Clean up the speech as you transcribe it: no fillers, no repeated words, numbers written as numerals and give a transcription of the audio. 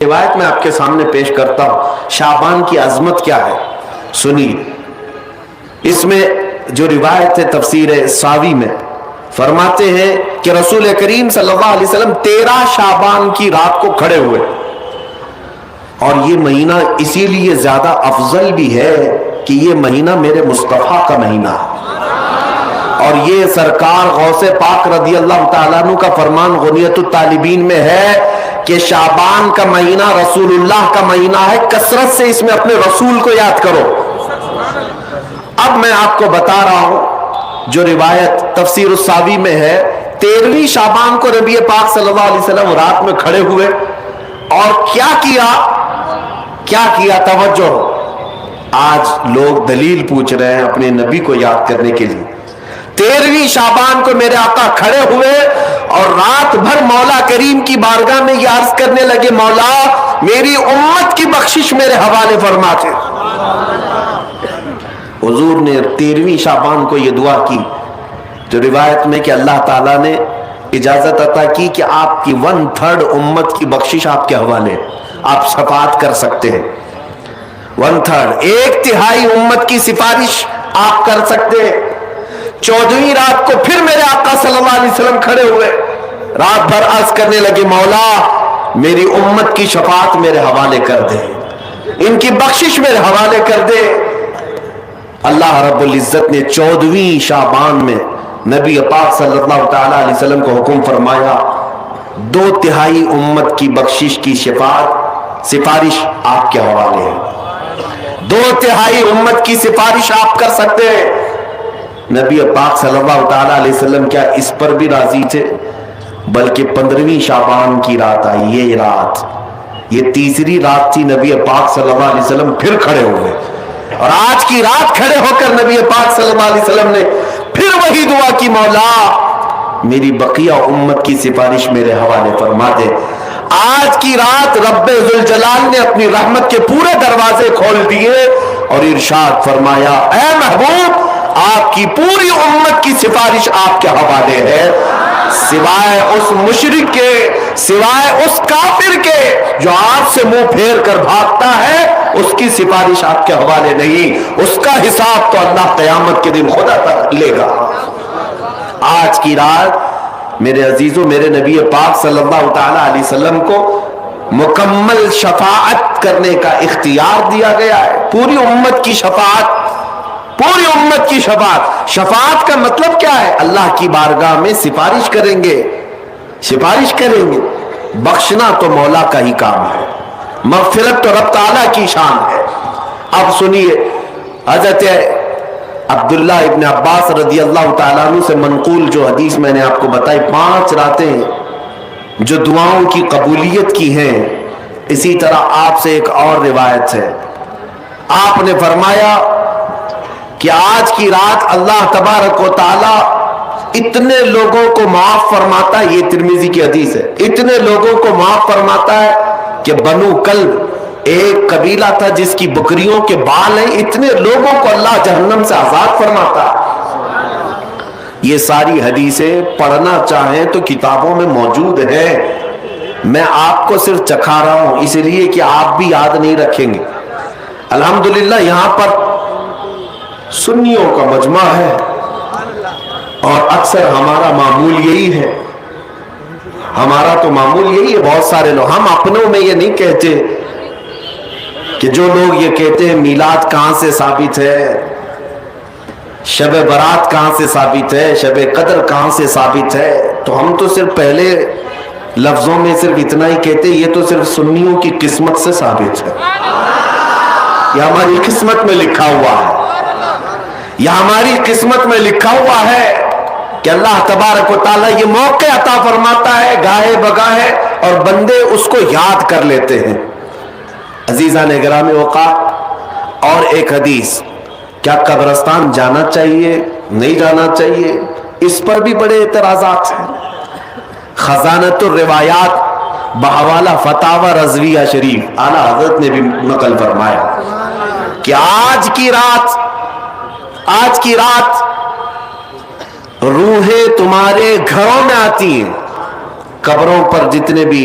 روایت میں آپ کے سامنے پیش کرتا ہوں، شعبان کی عظمت کیا ہے سنیے۔ اس میں جو روایت ہے تفسیر ساوی میں فرماتے ہیں کہ رسول کریم صلی اللہ علیہ وسلم 13 شعبان کی رات کو کھڑے ہوئے، اور یہ مہینہ اسی لیے زیادہ افضل بھی ہے کہ یہ مہینہ میرے مصطفیٰ کا مہینہ ہے، اور یہ سرکار غوث پاک رضی اللہ تعالیٰ عنہ کا فرمان غنیت الطالبین میں ہے کہ شعبان کا مہینہ رسول اللہ کا مہینہ ہے، کثرت سے اس میں اپنے رسول کو یاد کرو۔ اب میں آپ کو بتا رہا ہوں جو روایت تفسیر الساوی میں ہے، 13ویں شعبان کو نبی پاک صلی اللہ علیہ وسلم رات میں کھڑے ہوئے اور کیا کیا توجہ۔ آج لوگ دلیل پوچھ رہے ہیں اپنے نبی کو یاد کرنے کے لیے۔ 13ویں شعبان کو میرے آقا کھڑے ہوئے اور رات بھر مولا کریم کی بارگاہ میں یہ عرض کرنے لگے، مولا میری امت کی بخشش میرے حوالے فرما دے۔ حضور نے 13ویں شعبان کو یہ دعا کی، جو روایت میں کہ اللہ تعالیٰ نے اجازت عطا کی کہ آپ کی 1/3 امت کی بخشش آپ کے حوالے، آپ شفاعت کر سکتے ہیں۔ 1/3 1/3 امت کی سفارش آپ کر سکتے ہیں۔ 14ویں رات کو پھر میرے آقا صلی اللہ علیہ وسلم کھڑے ہوئے، رات بھر عرض کرنے لگے، مولا میری امت کی شفاعت میرے حوالے کر دے، ان کی بخشش میرے حوالے کر دے۔ اللہ رب العزت نے 14ویں شعبان میں نبی پاک صلی اللہ تعالی علیہ وسلم کو حکم فرمایا، 2/3 امت کی بخشش کی سفارش آپ کے حوالے ہے، 2/3 امت کی سفارش آپ کر سکتے ہیں۔ نبی پاک صلی اللہ تعالی علیہ وسلم کیا اس پر بھی راضی تھے، بلکہ 15ویں شعبان کی رات آئی، یہ رات، یہ تیسری رات تھی، نبی پاک صلی اللہ علیہ وسلم پھر کھڑے ہوئے، اور آج کی رات کھڑے ہو کر نبی پاک صلی اللہ علیہ وسلم نے پھر وہی دعا کی، مولا میری بقیہ امت کی سفارش میرے حوالے فرما دے۔ آج کی رات رب ذوالجلال نے اپنی رحمت کے پورے دروازے کھول دیے اور ارشاد فرمایا، اے محبوب آپ کی پوری امت کی سفارش آپ کے حوالے ہے، سوائے اس مشرک کے، سوائے اس کافر کے جو آپ سے منہ پھیر کر بھاگتا ہے، اس کی سفارش آپ کے حوالے نہیں، اس کا حساب تو اللہ قیامت کے دن خدا تک لے گا۔ آج کی رات میرے عزیزوں، میرے نبی پاک صلی اللہ تعالی علیہ وسلم کو مکمل شفاعت کرنے کا اختیار دیا گیا ہے، پوری امت کی شفاعت، پوری امت کی شفاعت۔ شفاعت کا مطلب کیا ہے؟ اللہ کی بارگاہ میں سفارش کریں گے، سفارش کریں گے۔ بخشنا تو مولا کا ہی کام ہے، مغفرت تو رب تعالیٰ کی شان ہے۔ اب سنیے، حضرت عبداللہ ابن عباس رضی اللہ تعالیٰ عنہ سے منقول جو حدیث میں نے آپ کو بتائی، 5 راتیں جو دعاؤں کی قبولیت کی ہیں، اسی طرح آپ سے ایک اور روایت ہے، آپ نے فرمایا کہ آج کی رات اللہ تبارک و تعالی اتنے لوگوں کو معاف فرماتا ہے، یہ ترمذی کی حدیث ہے، اتنے لوگوں کو معاف فرماتا ہے کہ بنو کلب ایک قبیلہ تھا جس کی بکریوں کے بال ہیں، اتنے لوگوں کو اللہ جہنم سے آزاد فرماتا ہے۔ یہ ساری حدیثیں پڑھنا چاہیں تو کتابوں میں موجود ہیں، میں آپ کو صرف چکھا رہا ہوں اس لیے کہ آپ بھی یاد نہیں رکھیں گے۔ الحمدللہ یہاں پر سنیوں کا مجمع ہے، اور اکثر ہمارا معمول یہی ہے، ہمارا تو معمول یہی ہے، بہت سارے لوگ، ہم اپنوں میں یہ نہیں کہتے کہ جو لوگ یہ کہتے ہیں میلاد کہاں سے ثابت ہے، شب برات کہاں سے ثابت ہے، شب قدر کہاں سے ثابت ہے، تو ہم تو صرف پہلے لفظوں میں صرف اتنا ہی کہتے ہیں، یہ تو صرف سنیوں کی قسمت سے ثابت ہے، یہ ہماری قسمت میں لکھا ہوا ہے، یہ ہماری قسمت میں لکھا ہوا ہے کہ اللہ تبارک و تعالیٰ یہ موقع عطا فرماتا ہے گاہے بگاہے، اور بندے اس کو یاد کر لیتے ہیں۔ عزیزان گرامی اوقات، اور ایک حدیث، کیا قبرستان جانا چاہیے نہیں جانا چاہیے، اس پر بھی بڑے اعتراضات ہیں۔ خزانۃ الروایات بحوالہ فتاوی رضویہ شریف اعلیٰ حضرت نے بھی نقل فرمایا کہ آج کی رات روحیں تمہارے گھروں میں آتی ہیں، قبروں پر جتنے بھی